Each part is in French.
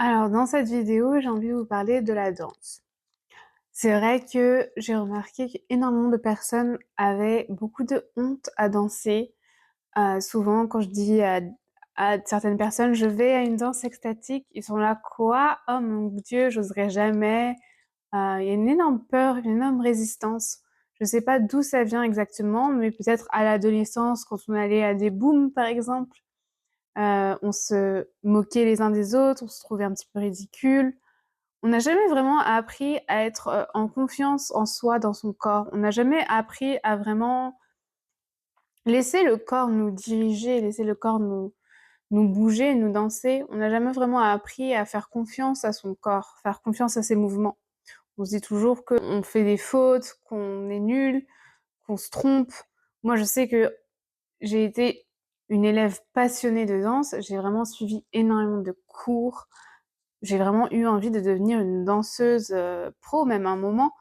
Alors, dans cette vidéo, j'ai envie de vous parler de la danse. C'est vrai que j'ai remarqué qu'énormément de personnes avaient beaucoup de honte à danser. Souvent, quand je dis à certaines personnes, je vais à une danse extatique, ils sont là, quoi? Oh mon Dieu, j'oserais jamais. Il y a une énorme peur, une énorme résistance. Je sais pas d'où ça vient exactement, mais peut-être à l'adolescence, quand on allait à des booms, par exemple. On se moquait les uns des autres, on se trouvait un petit peu ridicule. On n'a jamais vraiment appris à être en confiance en soi, dans son corps. On n'a jamais appris à vraiment laisser le corps nous diriger, laisser le corps nous bouger, nous danser. On n'a jamais vraiment appris à faire confiance à son corps, faire confiance à ses mouvements. On se dit toujours qu'on fait des fautes, qu'on est nul, qu'on se trompe. Moi, je sais que j'ai été une élève passionnée de danse. J'ai vraiment suivi énormément de cours. J'ai vraiment eu envie de devenir une danseuse pro, même à un moment.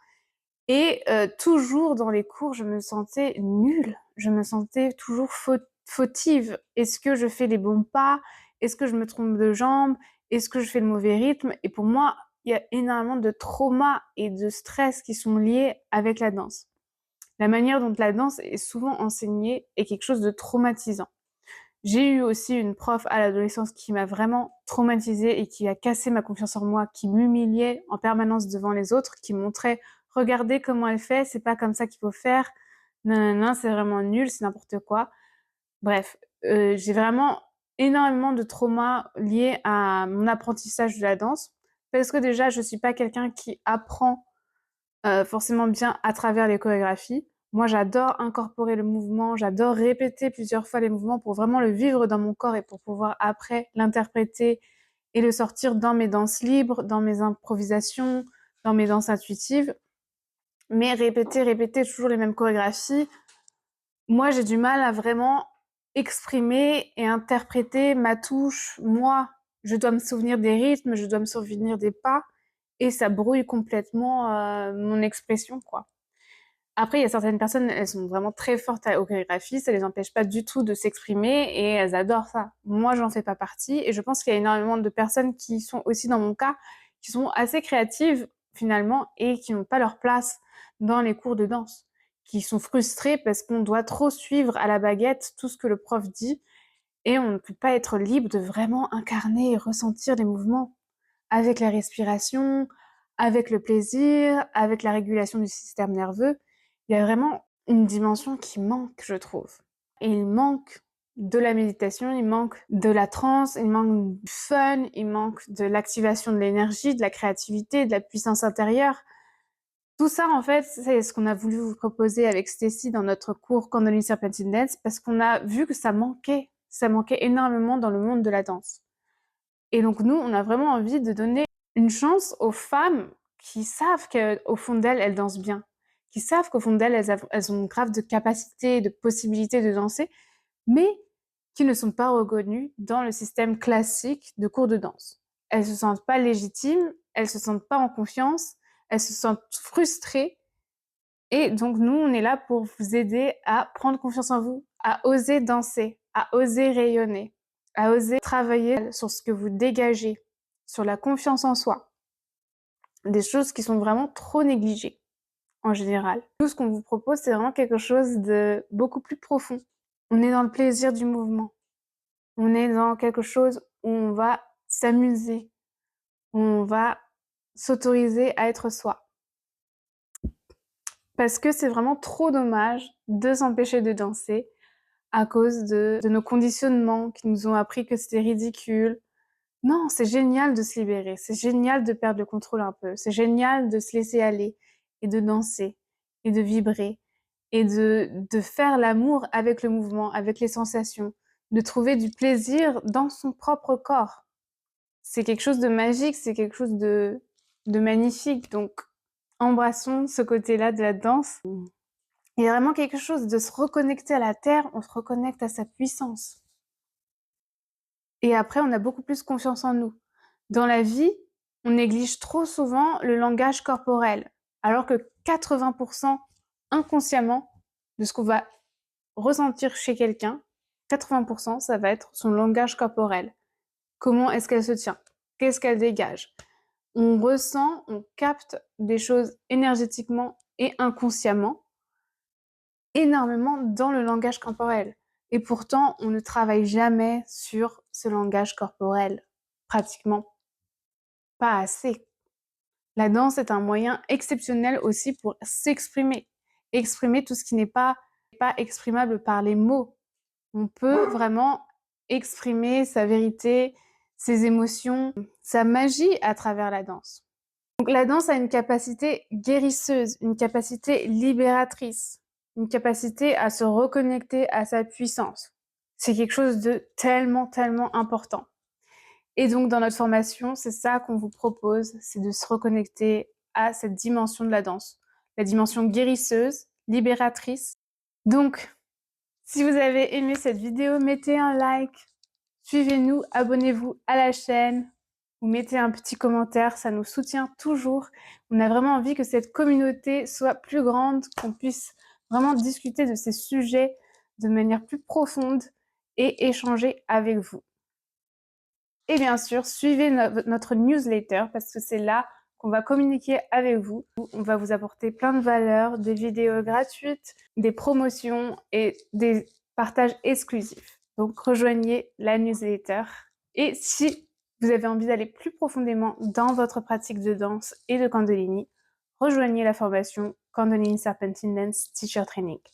Et toujours dans les cours, je me sentais nulle. Je me sentais toujours fautive. Est-ce que je fais les bons pas? Est-ce que je me trompe de jambe? Est-ce que je fais le mauvais rythme? Et pour moi, il y a énormément de traumas et de stress qui sont liés avec la danse. La manière dont la danse est souvent enseignée est quelque chose de traumatisant. J'ai eu aussi une prof à l'adolescence qui m'a vraiment traumatisée et qui a cassé ma confiance en moi, qui m'humiliait en permanence devant les autres, qui montrait regardez comment elle fait, c'est pas comme ça qu'il faut faire. Non, non, non, c'est vraiment nul, c'est n'importe quoi. Bref, j'ai vraiment énormément de traumas liés à mon apprentissage de la danse. Parce que déjà, je suis pas quelqu'un qui apprend forcément bien à travers les chorégraphies. Moi, j'adore incorporer le mouvement, j'adore répéter plusieurs fois les mouvements pour vraiment le vivre dans mon corps et pour pouvoir après l'interpréter et le sortir dans mes danses libres, dans mes improvisations, dans mes danses intuitives. Mais répéter toujours les mêmes chorégraphies, moi, j'ai du mal à vraiment exprimer et interpréter ma touche. Moi, je dois me souvenir des rythmes, je dois me souvenir des pas, et ça brouille complètement mon expression, quoi. Après, il y a certaines personnes, elles sont vraiment très fortes aux chorégraphies, ça les empêche pas du tout de s'exprimer et elles adorent ça. Moi, j'en fais pas partie et je pense qu'il y a énormément de personnes qui sont aussi dans mon cas, qui sont assez créatives finalement et qui n'ont pas leur place dans les cours de danse, qui sont frustrées parce qu'on doit trop suivre à la baguette tout ce que le prof dit et on ne peut pas être libre de vraiment incarner et ressentir les mouvements avec la respiration, avec le plaisir, avec la régulation du système nerveux. Il y a vraiment une dimension qui manque, je trouve. Et il manque de la méditation, il manque de la transe, il manque du fun, il manque de l'activation de l'énergie, de la créativité, de la puissance intérieure. Tout ça, en fait, c'est ce qu'on a voulu vous proposer avec Stacy dans notre cours Candoli Serpentine Dance parce qu'on a vu que ça manquait. Ça manquait énormément dans le monde de la danse. Et donc nous, on a vraiment envie de donner une chance aux femmes qui savent qu'au fond d'elles, elles dansent bien, qui savent qu'au fond d'elles, elles ont grave de capacités, de possibilités de danser, mais qui ne sont pas reconnues dans le système classique de cours de danse. Elles se sentent pas légitimes, elles se sentent pas en confiance, elles se sentent frustrées. Et donc nous, on est là pour vous aider à prendre confiance en vous, à oser danser, à oser rayonner, à oser travailler sur ce que vous dégagez, sur la confiance en soi. Des choses qui sont vraiment trop négligées en général. Tout ce qu'on vous propose, c'est vraiment quelque chose de beaucoup plus profond. On est dans le plaisir du mouvement. On est dans quelque chose où on va s'amuser, où on va s'autoriser à être soi. Parce que c'est vraiment trop dommage de s'empêcher de danser à cause de nos conditionnements qui nous ont appris que c'était ridicule. Non, c'est génial de se libérer, c'est génial de perdre le contrôle un peu, c'est génial de se laisser aller et de danser et de vibrer et de faire l'amour avec le mouvement, avec les sensations, de trouver du plaisir dans son propre corps. C'est quelque chose de magique, c'est quelque chose de magnifique, donc embrassons ce côté-là de la danse. Il y a vraiment quelque chose de se reconnecter à la terre, on se reconnecte à sa puissance. Et après, on a beaucoup plus confiance en nous. Dans la vie, on néglige trop souvent le langage corporel, alors que 80% inconsciemment de ce qu'on va ressentir chez quelqu'un, 80%, ça va être son langage corporel. Comment est-ce qu'elle se tient? qu'est-ce qu'elle dégage. On ressent, on capte des choses énergétiquement et inconsciemment énormément dans le langage corporel. Et pourtant, on ne travaille jamais sur ce langage corporel. Pratiquement pas assez. La danse est un moyen exceptionnel aussi pour s'exprimer. Exprimer tout ce qui n'est pas exprimable par les mots. On peut vraiment exprimer sa vérité, ses émotions, sa magie à travers la danse. Donc la danse a une capacité guérisseuse, une capacité libératrice, une capacité à se reconnecter à sa puissance. C'est quelque chose de tellement, tellement important. Et donc dans notre formation, c'est ça qu'on vous propose, c'est de se reconnecter à cette dimension de la danse, la dimension guérisseuse, libératrice. Donc, si vous avez aimé cette vidéo, mettez un like, suivez-nous, abonnez-vous à la chaîne, vous mettez un petit commentaire, ça nous soutient toujours. On a vraiment envie que cette communauté soit plus grande, qu'on puisse vraiment discuter de ces sujets de manière plus profonde et échanger avec vous. Et bien sûr, suivez notre newsletter parce que c'est là qu'on va communiquer avec vous. On va vous apporter plein de valeurs, des vidéos gratuites, des promotions et des partages exclusifs. Donc rejoignez la newsletter. Et si vous avez envie d'aller plus profondément dans votre pratique de danse et de Kundalini, rejoignez la formation Kundalini Serpentine Dance Teacher Training.